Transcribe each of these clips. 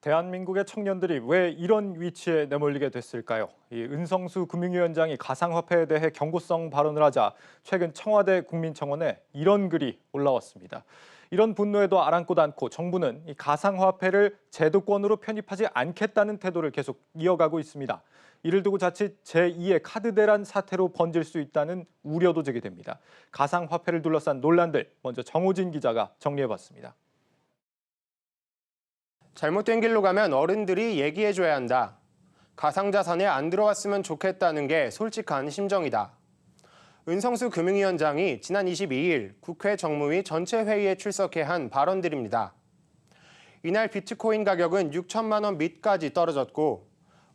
대한민국의 청년들이 왜 이런 위치에 내몰리게 됐을까요? 이 은성수 금융위원장이 가상화폐에 대해 경고성 발언을 하자 최근 청와대 국민청원에 이런 글이 올라왔습니다. 이런 분노에도 아랑곳 않고 정부는 이 가상화폐를 제도권으로 편입하지 않겠다는 태도를 계속 이어가고 있습니다. 이를 두고 자칫 제2의 카드 대란 사태로 번질 수 있다는 우려도 제기됩니다. 가상화폐를 둘러싼 논란들 먼저 정호진 기자가 정리해봤습니다. 잘못된 길로 가면 어른들이 얘기해줘야 한다. 가상자산에 안 들어왔으면 좋겠다는 게 솔직한 심정이다. 은성수 금융위원장이 지난 22일 국회 정무위 전체 회의에 출석해 한 발언들입니다. 이날 비트코인 가격은 6천만 원 밑까지 떨어졌고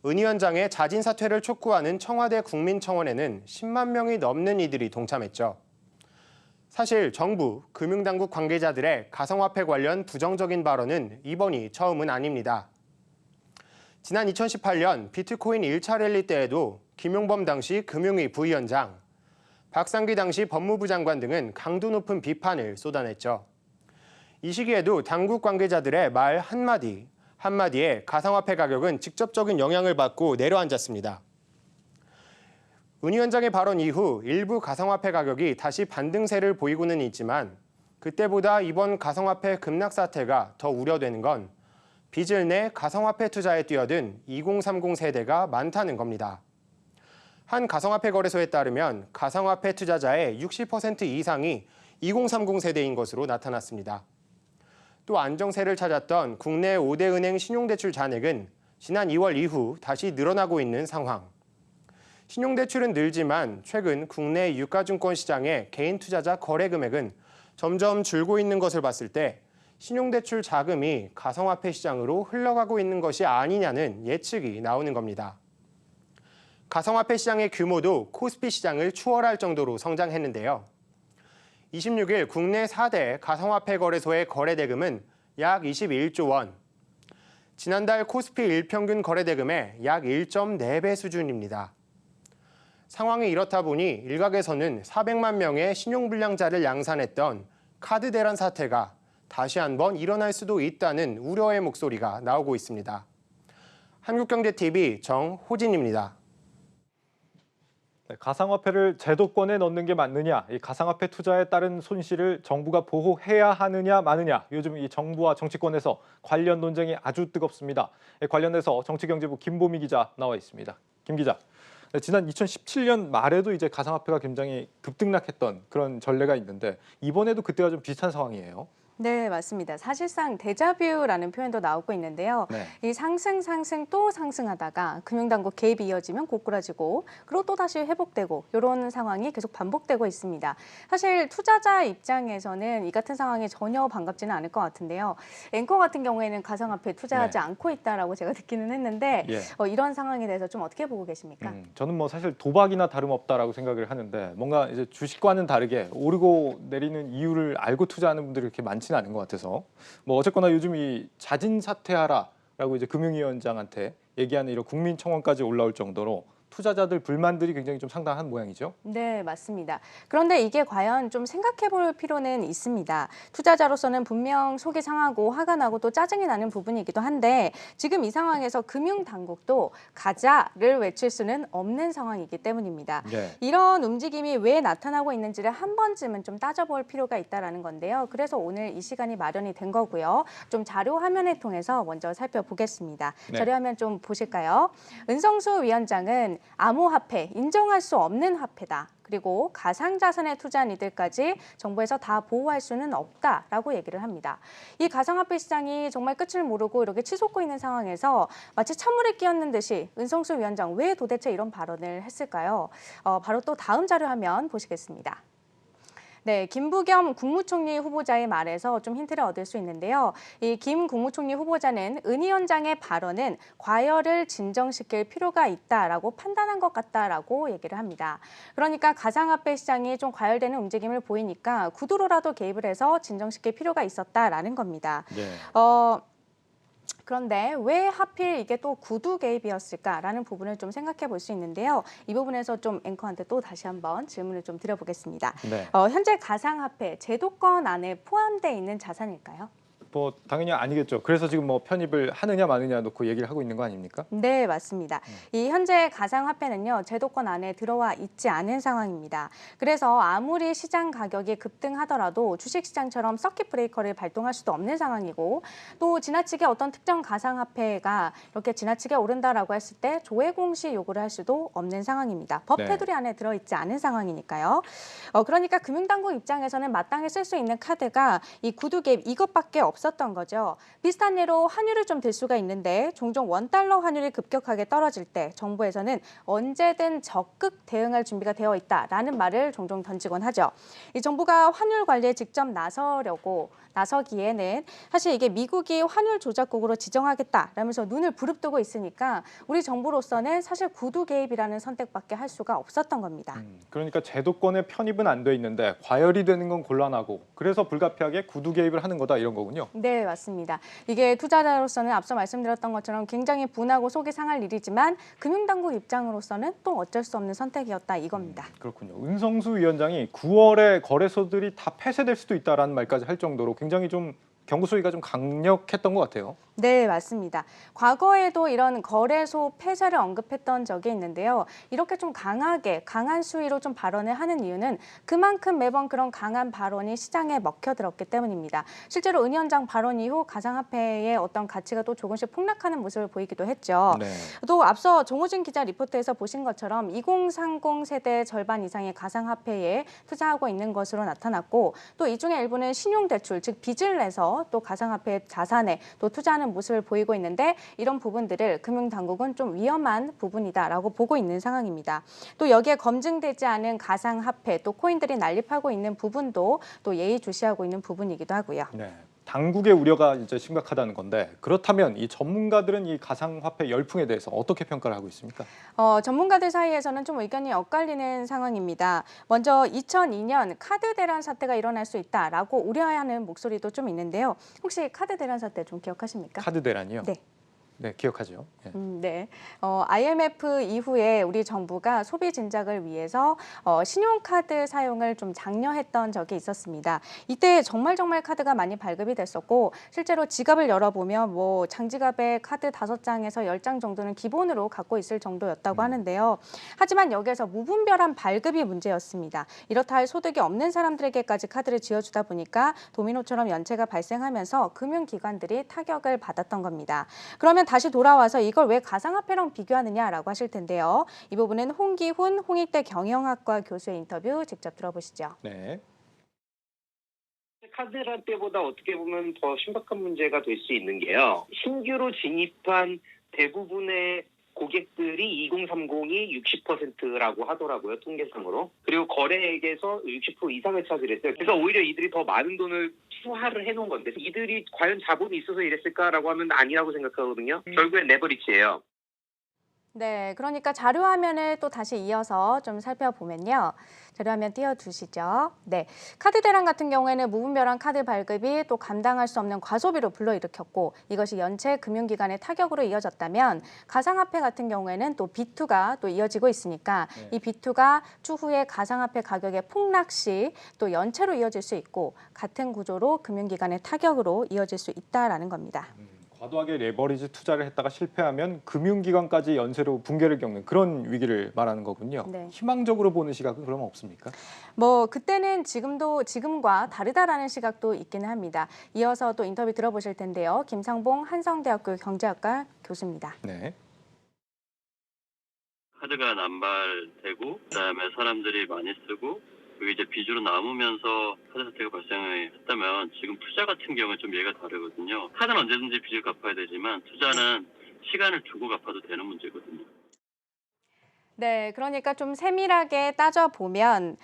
은 위원장의 자진 사퇴를 촉구하는 청와대 국민청원에는 10만 명이 넘는 이들이 동참했죠. 사실 정부, 금융당국 관계자들의 가상화폐 관련 부정적인 발언은 이번이 처음은 아닙니다. 지난 2018년 비트코인 1차 랠리 때에도 김용범 당시 금융위 부위원장, 박상기 당시 법무부 장관 등은 강도 높은 비판을 쏟아냈죠. 이 시기에도 당국 관계자들의 말 한마디에 가상화폐 가격은 직접적인 영향을 받고 내려앉았습니다. 은 위원장의 발언 이후 일부 가상화폐 가격이 다시 반등세를 보이고는 있지만 그때보다 이번 가상화폐 급락 사태가 더 우려되는 건 빚을 내 가상화폐 투자에 뛰어든 2030 세대가 많다는 겁니다. 한 가상화폐 거래소에 따르면 가상화폐 투자자의 60% 이상이 2030 세대인 것으로 나타났습니다. 또 안정세를 찾았던 국내 5대 은행 신용대출 잔액은 지난 2월 이후 다시 늘어나고 있는 상황. 신용대출은 늘지만 최근 국내 유가증권 시장의 개인 투자자 거래 금액은 점점 줄고 있는 것을 봤을 때 신용대출 자금이 가상화폐 시장으로 흘러가고 있는 것이 아니냐는 예측이 나오는 겁니다. 가상화폐 시장의 규모도 코스피 시장을 추월할 정도로 성장했는데요. 26일 국내 4대 가상화폐 거래소의 거래 대금은 약 21조 원, 지난달 코스피 일평균 거래 대금의 약 1.4배 수준입니다. 상황이 이렇다 보니 일각에서는 400만 명의 신용불량자를 양산했던 카드 대란 사태가 다시 한번 일어날 수도 있다는 우려의 목소리가 나오고 있습니다. 한국경제TV 정호진입니다. 가상화폐를 제도권에 넣는 게 맞느냐, 이 가상화폐 투자에 따른 손실을 정부가 보호해야 하느냐 마느냐, 요즘 이 정부와 정치권에서 관련 논쟁이 아주 뜨겁습니다. 관련해서 정치경제부 김보미 기자 나와 있습니다. 김 기자, 지난 2017년 말에도 이제 가상화폐가 굉장히 급등락했던 그런 전례가 있는데 이번에도 그때와 좀 비슷한 상황이에요. 네, 맞습니다. 사실상 데자뷰라는 표현도 나오고 있는데요. 네. 이 상승 또 상승하다가 금융당국 개입이 이어지면 고꾸라지고 그리고 또 다시 회복되고 이런 상황이 계속 반복되고 있습니다. 사실 투자자 입장에서는 이 같은 상황이 전혀 반갑지는 않을 것 같은데요. 앵커 같은 경우에는 가상화폐 투자하지 않고 있다라고 제가 듣기는 했는데 이런 상황에 대해서 좀 어떻게 보고 계십니까? 저는 뭐 사실 도박이나 다름없다라고 생각을 하는데 뭔가 이제 주식과는 다르게 오르고 내리는 이유를 알고 투자하는 분들이 그렇게 많지는 않은 것 같아서 뭐 어쨌거나 요즘 이 자진 사퇴하라라고 이제 금융위원장한테 얘기하는 이런 국민청원까지 올라올 정도로 투자자들 불만들이 굉장히 좀 상당한 모양이죠. 네, 맞습니다. 그런데 이게 과연 좀 생각해 볼 필요는 있습니다. 투자자로서는 분명 속이 상하고 화가 나고 또 짜증이 나는 부분이기도 한데 지금 이 상황에서 금융당국도 가자를 외칠 수는 없는 상황이기 때문입니다. 네. 이런 움직임이 왜 나타나고 있는지를 한 번쯤은 좀 따져볼 필요가 있다는 건데요. 그래서 오늘 이 시간이 마련이 된 거고요. 좀 자료 화면을 통해서 먼저 살펴보겠습니다. 네. 자료 화면 좀 보실까요? 은성수 위원장은 암호화폐, 인정할 수 없는 화폐다. 그리고 가상자산에 투자한 이들까지 정부에서 다 보호할 수는 없다라고 얘기를 합니다. 이 가상화폐 시장이 정말 끝을 모르고 이렇게 치솟고 있는 상황에서 마치 찬물에 끼얹는 듯이 은성수 위원장 왜 도대체 이런 발언을 했을까요? 바로 또 다음 자료 화면 보시겠습니다. 네, 김부겸 국무총리 후보자의 말에서 좀 힌트를 얻을 수 있는데요. 이 김 국무총리 후보자는 은 위원장의 발언은 과열을 진정시킬 필요가 있다라고 판단한 것 같다라고 얘기를 합니다. 그러니까 가상화폐 시장이 좀 과열되는 움직임을 보이니까 구두로라도 개입을 해서 진정시킬 필요가 있었다라는 겁니다. 네. 그런데 왜 하필 이게 또 구두 개입이었을까라는 부분을 좀 생각해 볼 수 있는데요. 이 부분에서 좀 앵커한테 또 다시 한번 질문을 좀 드려보겠습니다. 네. 현재 가상화폐 제도권 안에 포함되어 있는 자산일까요? 뭐 당연히 아니겠죠. 그래서 지금 뭐 편입을 하느냐 마느냐 놓고 얘기를 하고 있는 거 아닙니까? 네, 맞습니다. 이 현재 가상화폐는요, 제도권 안에 들어와 있지 않은 상황입니다. 그래서 아무리 시장 가격이 급등하더라도 주식시장처럼 서킷 브레이커를 발동할 수도 없는 상황이고, 또 지나치게 어떤 특정 가상화폐가 이렇게 지나치게 오른다라고 했을 때 조회 공시 요구를 할 수도 없는 상황입니다. 법 네. 테두리 안에 들어있지 않은 상황이니까요. 그러니까 금융당국 입장에서는 마땅히 쓸 수 있는 카드가 이 구두갭 이것밖에 없었던 거죠. 비슷한 예로 환율을 좀 들 수가 있는데 종종 원달러 환율이 급격하게 떨어질 때 정부에서는 언제든 적극 대응할 준비가 되어 있다라는 말을 종종 던지곤 하죠. 이 정부가 환율 관리에 직접 나서기에는 사실 이게 미국이 환율 조작국으로 지정하겠다라면서 눈을 부릅뜨고 있으니까 우리 정부로서는 사실 구두 개입이라는 선택밖에 할 수가 없었던 겁니다. 그러니까 제도권에 편입은 안 돼 있는데 과열이 되는 건 곤란하고 그래서 불가피하게 구두 개입을 하는 거다 이런 거군요. 네, 맞습니다. 이게 투자자로서는 앞서 말씀드렸던 것처럼 굉장히 분하고 속이 상할 일이지만 금융당국 입장으로서는 또 어쩔 수 없는 선택이었다 이겁니다. 그렇군요. 은성수 위원장이 9월에 거래소들이 다 폐쇄될 수도 있다라는 말까지 할 정도로 굉장히 좀 경고 소리가 좀 강력했던 것 같아요. 네, 맞습니다. 과거에도 이런 거래소 폐쇄를 언급했던 적이 있는데요. 이렇게 좀 강한 수위로 좀 발언을 하는 이유는 그만큼 매번 그런 강한 발언이 시장에 먹혀들었기 때문입니다. 실제로 은 위원장 발언 이후 가상화폐의 어떤 가치가 또 조금씩 폭락하는 모습을 보이기도 했죠. 네. 또 앞서 정호진 기자 리포트에서 보신 것처럼 2030 세대 절반 이상의 가상화폐에 투자하고 있는 것으로 나타났고 또 이 중에 일부는 신용대출, 즉 빚을 내서 또 가상화폐 자산에 또 투자하는 모습을 보이고 있는데 이런 부분들을 금융당국은 좀 위험한 부분이다라고 보고 있는 상황입니다. 또 여기에 검증되지 않은 가상화폐 또 코인들이 난립하고 있는 부분도 또 예의주시하고 있는 부분이기도 하고요. 네. 당국의 우려가 이제 심각하다는 건데 그렇다면 이 전문가들은 이 가상화폐 열풍에 대해서 어떻게 평가를 하고 있습니까? 전문가들 사이에서는 좀 의견이 엇갈리는 상황입니다. 먼저 2002년 카드 대란 사태가 일어날 수 있다라고 우려하는 목소리도 좀 있는데요. 혹시 카드 대란 사태 좀 기억하십니까? 카드 대란이요? 네. 네, 기억하죠. 네. 네. IMF 이후에 우리 정부가 소비 진작을 위해서 신용카드 사용을 좀 장려했던 적이 있었습니다. 이때 정말 카드가 많이 발급이 됐었고 실제로 지갑을 열어보면 뭐 장지갑에 카드 5장에서 10장 정도는 기본으로 갖고 있을 정도였다고 하는데요. 하지만 여기에서 무분별한 발급이 문제였습니다. 이렇다 할 소득이 없는 사람들에게까지 카드를 쥐어주다 보니까 도미노처럼 연체가 발생하면서 금융기관들이 타격을 받았던 겁니다. 그러면 다시 돌아와서 이걸 왜 가상화폐랑 비교하느냐라고 하실 텐데요. 이 부분은 홍기훈 홍익대 경영학과 교수의 인터뷰 직접 들어보시죠. 네. 카드란 때보다 어떻게 보면 더 심각한 문제가 될 수 있는 게요. 신규로 진입한 대부분의 고객들이 2030이 60%라고 하더라고요, 통계상으로. 그리고 거래액에서 60% 이상을 차지했어요. 그래서 오히려 이들이 더 많은 돈을 투하를 해놓은 건데 이들이 과연 자본이 있어서 이랬을까라고 하면 아니라고 생각하거든요. 결국엔 레버리지예요. 네, 그러니까 자료화면을 또 다시 이어서 좀 살펴보면요. 자료화면 띄워주시죠. 네, 카드 대란 같은 경우에는 무분별한 카드 발급이 또 감당할 수 없는 과소비로 불러일으켰고 이것이 연체 금융기관의 타격으로 이어졌다면 가상화폐 같은 경우에는 또 B2가 또 이어지고 있으니까 이 B2가 추후에 가상화폐 가격의 폭락 시 또 연체로 이어질 수 있고 같은 구조로 금융기관의 타격으로 이어질 수 있다라는 겁니다. 과도하게 레버리지 투자를 했다가 실패하면 금융기관까지 연쇄로 붕괴를 겪는 그런 위기를 말하는 거군요. 네. 희망적으로 보는 시각은 그러면 없습니까? 뭐 그때는 지금과 다르다라는 시각도 있기는 합니다. 이어서 또 인터뷰 들어보실 텐데요. 김상봉 한성대학교 경제학과 교수입니다. 네. 카드가 남발되고 그다음에 사람들이 많이 쓰고 그게 이제 빚으로 남으면서 카드 사태가 발생을 했다면 지금 투자 같은 경우는 좀 예가 다르거든요. 카드는 언제든지 빚을 갚아야 되지만 투자는 시간을 두고 갚아도 되는 문제거든요. 네, 그러니까 좀 세밀하게 따져보면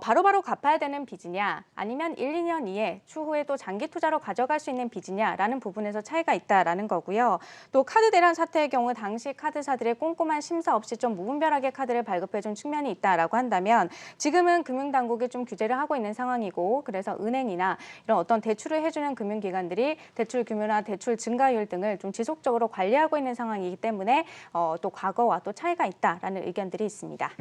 바로바로 갚아야 되는 빚이냐 아니면 1, 2년 이에 추후에 또 장기 투자로 가져갈 수 있는 빚이냐라는 부분에서 차이가 있다라는 거고요. 또 카드 대란 사태의 경우 당시 카드사들의 꼼꼼한 심사 없이 좀 무분별하게 카드를 발급해준 측면이 있다라고 한다면 지금은 금융당국이 좀 규제를 하고 있는 상황이고 그래서 은행이나 이런 어떤 대출을 해주는 금융기관들이 대출 규모나 대출 증가율 등을 좀 지속적으로 관리하고 있는 상황이기 때문에 또 과거와 또 차이가 있다라는 의견 의견들이 있습니다.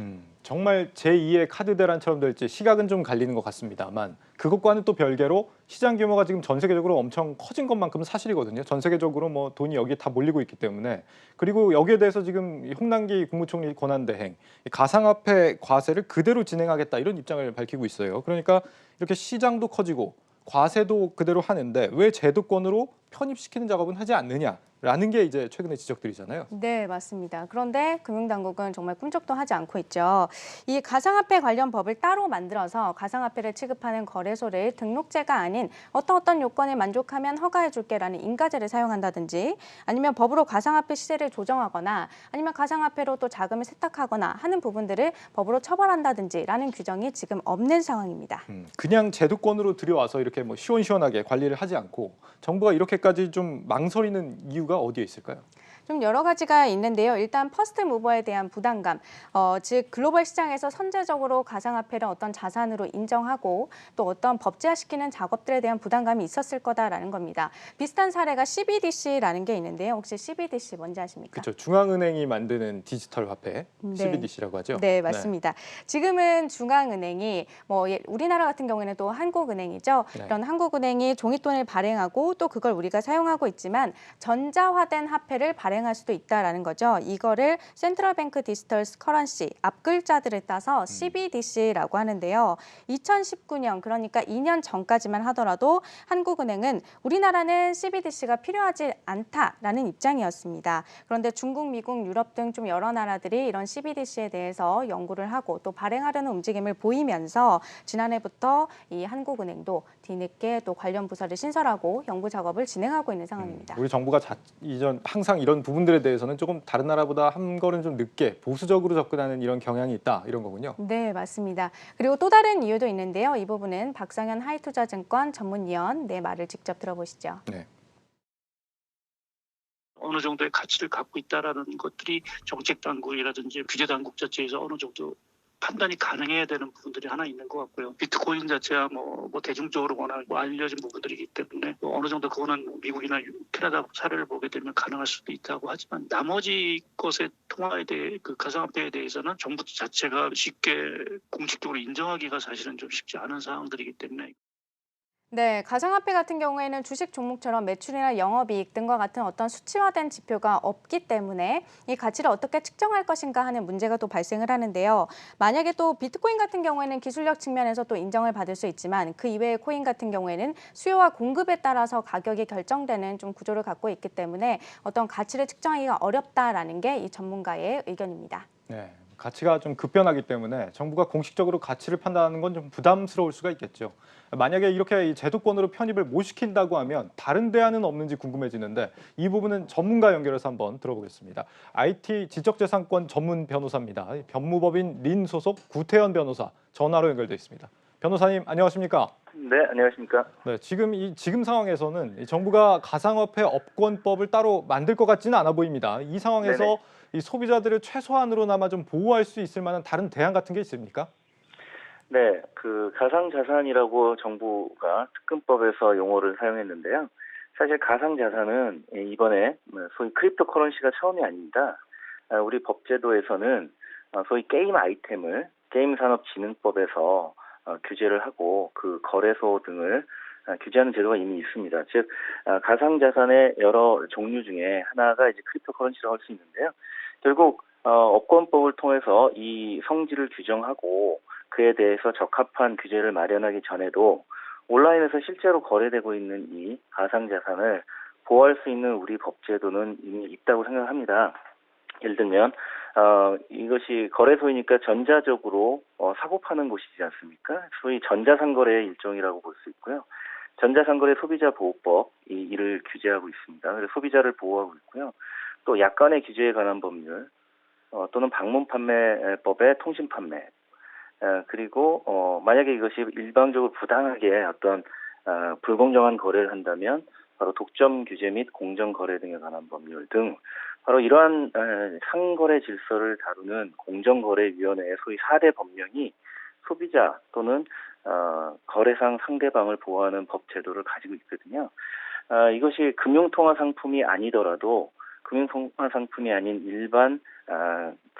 정말 제2의 카드 대란처럼 될지 시각은 좀 갈리는 것 같습니다만 그것과는 또 별개로 시장 규모가 지금 전 세계적으로 엄청 커진 것만큼은 사실이거든요. 전 세계적으로 뭐 돈이 여기에 다 몰리고 있기 때문에. 그리고 여기에 대해서 지금 이 홍남기 국무총리 권한대행 가상화폐 과세를 그대로 진행하겠다 이런 입장을 밝히고 있어요. 그러니까 이렇게 시장도 커지고 과세도 그대로 하는데 왜 제도권으로 편입시키는 작업은 하지 않느냐라는 게 이제 최근의 지적들이잖아요. 네, 맞습니다. 그런데 금융당국은 정말 꿈쩍도 하지 않고 있죠. 이 가상화폐 관련 법을 따로 만들어서 가상화폐를 취급하는 거래소를 등록제가 아닌 어떤 요건을 만족하면 허가해줄게라는 인가제를 사용한다든지 아니면 법으로 가상화폐 시세를 조정하거나 아니면 가상화폐로 또 자금을 세탁하거나 하는 부분들을 법으로 처벌한다든지라는 규정이 지금 없는 상황입니다. 그냥 제도권으로 들여와서 이렇게 뭐 시원시원하게 관리를 하지 않고 정부가 이렇게까지 좀 망설이는 이유가 어디에 있을까요? 좀 여러 가지가 있는데요. 일단 퍼스트 무버에 대한 부담감, 즉 글로벌 시장에서 선제적으로 가상화폐를 어떤 자산으로 인정하고 또 어떤 법제화시키는 작업들에 대한 부담감이 있었을 거다라는 겁니다. 비슷한 사례가 CBDC라는 게 있는데요. 혹시 CBDC 뭔지 아십니까? 그렇죠. 중앙은행이 만드는 디지털 화폐 CBDC라고 하죠. 네, 맞습니다. 지금은 중앙은행이 우리나라 같은 경우에는 또 한국은행이죠. 네. 이런 한국은행이 종이돈을 발행하고 또 그걸 우리가 사용하고 있지만 전자화된 화폐를 발행할 수도 있다라는 거죠. 이거를 센트럴뱅크 디지털 커런시 앞글자들을 따서 CBDC라고 하는데요. 2019년 그러니까 2년 전까지만 하더라도 한국은행은 우리나라는 CBDC가 필요하지 않다라는 입장이었습니다. 그런데 중국, 미국, 유럽 등 좀 여러 나라들이 이런 CBDC에 대해서 연구를 하고 또 발행하려는 움직임을 보이면서 지난해부터 이 한국은행도 뒤늦게 또 관련 부서를 신설하고 연구 작업을 진행하고 있는 상황입니다. 우리 정부가 이전 항상 이런 부분들에 대해서는 조금 다른 나라보다 한 걸음 좀 늦게 보수적으로 접근하는 이런 경향이 있다 이런 거군요. 네, 맞습니다. 그리고 또 다른 이유도 있는데요. 이 부분은 박상현 하이투자증권 전문위원 말을 직접 들어보시죠. 네. 어느 정도의 가치를 갖고 있다라는 것들이 정책 당국이라든지 규제 당국 자체에서 어느 정도 판단이 가능해야 되는 부분들이 하나 있는 것 같고요. 비트코인 자체야 뭐 대중적으로 워낙 알려진 부분들이기 때문에 어느 정도 그거는 미국이나 캐나다 사례를 보게 되면 가능할 수도 있다고 하지만 나머지 것의 통화에 대해 그 가상화폐에 대해서는 정부 자체가 쉽게 공식적으로 인정하기가 사실은 좀 쉽지 않은 상황들이기 때문에. 네, 가상화폐 같은 경우에는 주식 종목처럼 매출이나 영업이익 등과 같은 어떤 수치화된 지표가 없기 때문에 이 가치를 어떻게 측정할 것인가 하는 문제가 또 발생을 하는데요. 만약에 또 비트코인 같은 경우에는 기술력 측면에서 또 인정을 받을 수 있지만 그 이외의 코인 같은 경우에는 수요와 공급에 따라서 가격이 결정되는 좀 구조를 갖고 있기 때문에 어떤 가치를 측정하기가 어렵다라는 게 이 전문가의 의견입니다. 네. 가치가 좀 급변하기 때문에 정부가 공식적으로 가치를 판단하는 건 좀 부담스러울 수가 있겠죠. 만약에 이렇게 제도권으로 편입을 못 시킨다고 하면 다른 대안은 없는지 궁금해지는데 이 부분은 전문가 연결해서 한번 들어보겠습니다. IT 지적재산권 전문 변호사입니다. 변무법인 린 소속 구태현 변호사 전화로 연결돼 있습니다. 변호사님 안녕하십니까? 네, 안녕하십니까? 네, 지금 상황에서는 이 정부가 가상화폐 업권법을 따로 만들 것 같지는 않아 보입니다. 이 상황에서 네네. 이 소비자들을 최소한으로나마 좀 보호할 수 있을 만한 다른 대안 같은 게 있습니까? 네, 그 가상자산이라고 정부가 특근법에서 용어를 사용했는데요. 사실 가상자산은 이번에 소위 크립토 커런시가 처음이 아닙니다. 우리 법제도에서는 소위 게임 아이템을 게임산업진흥법에서 규제를 하고 그 거래소 등을 규제하는 제도가 이미 있습니다. 즉 가상자산의 여러 종류 중에 하나가 이제 크립토 커런시라고 할 수 있는데요. 결국 업권법을 통해서 이 성질을 규정하고 그에 대해서 적합한 규제를 마련하기 전에도 온라인에서 실제로 거래되고 있는 이 가상자산을 보호할 수 있는 우리 법제도는 이미 있다고 생각합니다. 예를 들면 이것이 거래소이니까 전자적으로 사고 파는 곳이지 않습니까? 소위 전자상거래의 일종이라고 볼 수 있고요. 전자상거래 소비자보호법 이를 규제하고 있습니다. 그래서 소비자를 보호하고 있고요. 또 약관의 규제에 관한 법률 또는 방문판매법의 통신판매 그리고 만약에 이것이 일방적으로 부당하게 어떤 불공정한 거래를 한다면 바로 독점 규제 및 공정거래 등에 관한 법률 등 바로 이러한 상거래 질서를 다루는 공정거래위원회의 소위 4대 법령이 소비자 또는 거래상 상대방을 보호하는 법 제도를 가지고 있거든요. 이것이 금융통화 상품이 아니더라도 금융통화 상품이 아닌 일반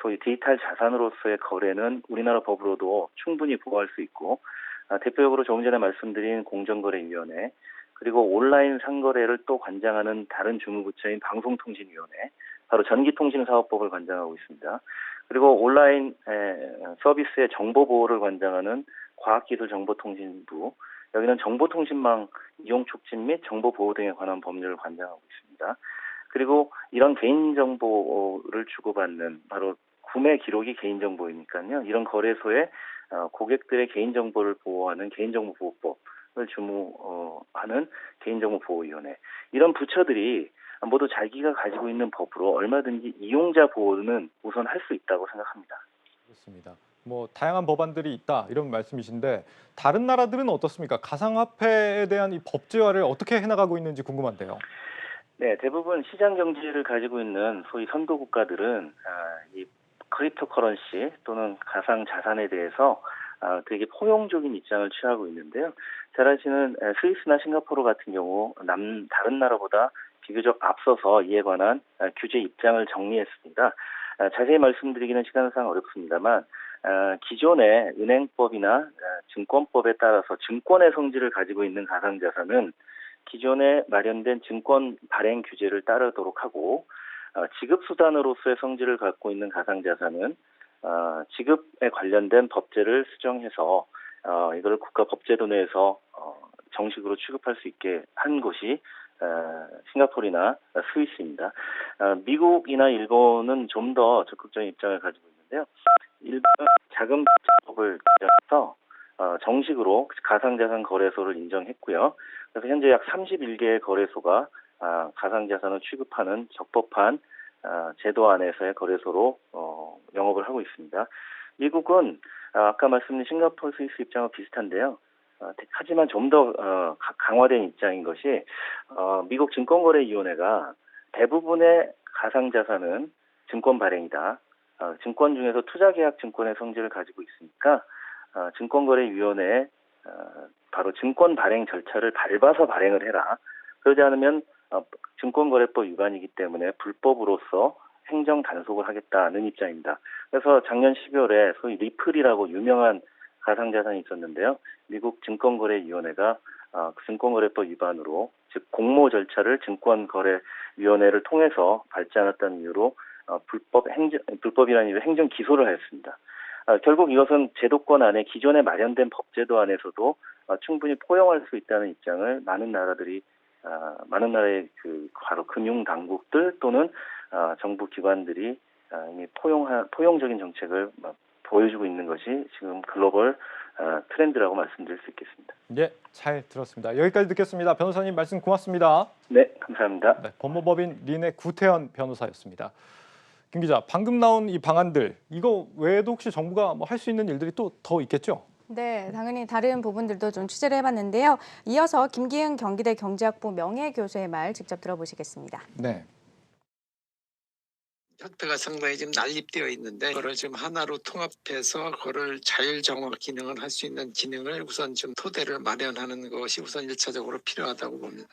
소위 디지털 자산으로서의 거래는 우리나라 법으로도 충분히 보호할 수 있고 대표적으로 조금 전에 말씀드린 공정거래위원회 그리고 온라인 상거래를 또 관장하는 다른 주무부처인 방송통신위원회 바로 전기통신사업법을 관장하고 있습니다. 그리고 온라인 서비스의 정보보호를 관장하는 과학기술정보통신부 여기는 정보통신망 이용 촉진 및 정보보호 등에 관한 법률을 관장하고 있습니다. 그리고 이런 개인정보를 주고받는 바로 구매 기록이 개인정보이니까요. 이런 거래소에 고객들의 개인정보를 보호하는 개인정보보호법을 주무하는 개인정보보호위원회 이런 부처들이 모두 자기가 가지고 있는 법으로 얼마든지 이용자 보호는 우선 할 수 있다고 생각합니다. 그렇습니다. 뭐 다양한 법안들이 있다 이런 말씀이신데 다른 나라들은 어떻습니까? 가상화폐에 대한 이 법제화를 어떻게 해나가고 있는지 궁금한데요. 네, 대부분 시장 경제를 가지고 있는 소위 선도 국가들은 이 크립토 커런시 또는 가상 자산에 대해서 되게 포용적인 입장을 취하고 있는데요. 잘 아시는 스위스나 싱가포르 같은 경우 다른 나라보다 비교적 앞서서 이에 관한 규제 입장을 정리했습니다. 자세히 말씀드리기는 시간상 어렵습니다만 기존의 은행법이나 증권법에 따라서 증권의 성질을 가지고 있는 가상자산은 기존에 마련된 증권 발행 규제를 따르도록 하고 지급수단으로서의 성질을 갖고 있는 가상자산은 지급에 관련된 법제를 수정해서 이걸 국가법제도 내에서 정식으로 취급할 수 있게 한 곳이 싱가포르나 스위스입니다. 미국이나 일본은 좀 더 적극적인 입장을 가지고 있는데요. 일본은 자금법을 개정해서 정식으로 가상자산 거래소를 인정했고요. 그래서 현재 약 31개의 거래소가 가상자산을 취급하는 적법한 제도 안에서의 거래소로 영업을 하고 있습니다. 미국은 아까 말씀드린 싱가포르, 스위스 입장과 비슷한데요. 하지만 좀 더 강화된 입장인 것이 미국 증권거래위원회가 대부분의 가상자산은 증권 발행이다. 증권 중에서 투자계약 증권의 성질을 가지고 있으니까 증권거래위원회에 바로 증권 발행 절차를 밟아서 발행을 해라. 그러지 않으면 증권거래법 위반이기 때문에 불법으로서 행정 단속을 하겠다는 입장입니다. 그래서 작년 12월에 소위 리플이라고 유명한 가상자산이 있었는데요. 미국 증권거래위원회가 증권거래법 위반으로 즉 공모 절차를 증권거래위원회를 통해서 밟지 않았다는 이유로 불법이라는 이유로 행정 기소를 하였습니다. 결국 이것은 제도권 안에 기존에 마련된 법제도 안에서도 충분히 포용할 수 있다는 입장을 많은 나라의 바로 금융 당국들 또는 정부 기관들이 이미 포용적인 정책을 보여주고 있는 것이 지금 글로벌 트렌드라고 말씀드릴 수 있겠습니다. 예, 잘 들었습니다. 여기까지 듣겠습니다. 변호사님 말씀 고맙습니다. 네, 감사합니다. 네, 법무법인 린의 구태현 변호사였습니다. 김 기자, 방금 나온 이 방안들 이거 외에도 혹시 정부가 뭐 할 수 있는 일들이 또 더 있겠죠? 네, 당연히 다른 부분들도 좀 취재를 해봤는데요. 이어서 김기흥 경기대 경제학부 명예교수의 말 직접 들어보시겠습니다. 네. 형태가 상당히 지금 난립되어 있는데 그걸 지금 하나로 통합해서 그걸 자율정화 기능을 할 수 있는 기능을 우선 좀 토대를 마련하는 것이 우선 1차적으로 필요하다고 봅니다.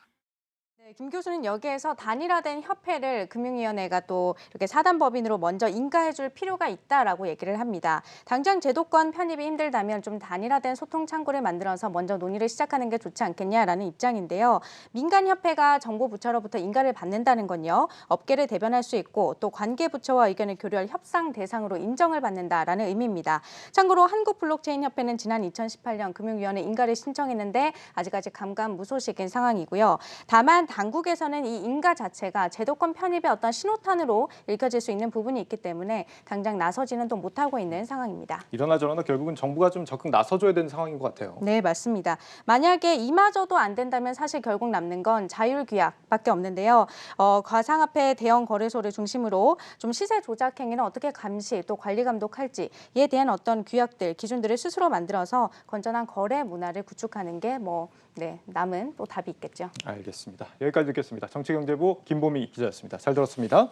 네, 김 교수는 여기에서 단일화된 협회를 금융위원회가 또 이렇게 사단법인으로 먼저 인가해줄 필요가 있다라고 얘기를 합니다. 당장 제도권 편입이 힘들다면 좀 단일화된 소통 창구를 만들어서 먼저 논의를 시작하는 게 좋지 않겠냐라는 입장인데요. 민간협회가 정부 부처로부터 인가를 받는다는 건요. 업계를 대변할 수 있고 또 관계부처와 의견을 교류할 협상 대상으로 인정을 받는다라는 의미입니다. 참고로 한국블록체인협회는 지난 2018년 금융위원회 인가를 신청했는데 아직까지 감감무소식인 상황이고요. 다만 당국에서는 이 인가 자체가 제도권 편입의 어떤 신호탄으로 읽혀질 수 있는 부분이 있기 때문에 당장 나서지는 또 못하고 있는 상황입니다. 이러나 저러나 결국은 정부가 좀 적극 나서줘야 되는 상황인 것 같아요. 네, 맞습니다. 만약에 이마저도 안 된다면 사실 결국 남는 건 자율규약밖에 없는데요. 가상화폐 대형 거래소를 중심으로 좀 시세 조작 행위는 어떻게 감시 또 관리 감독할지 이에 대한 어떤 규약들, 기준들을 스스로 만들어서 건전한 거래 문화를 구축하는 게 남은 또 답이 있겠죠. 알겠습니다. 여기까지 듣겠습니다. 정치경제부 김보미 기자였습니다. 잘 들었습니다.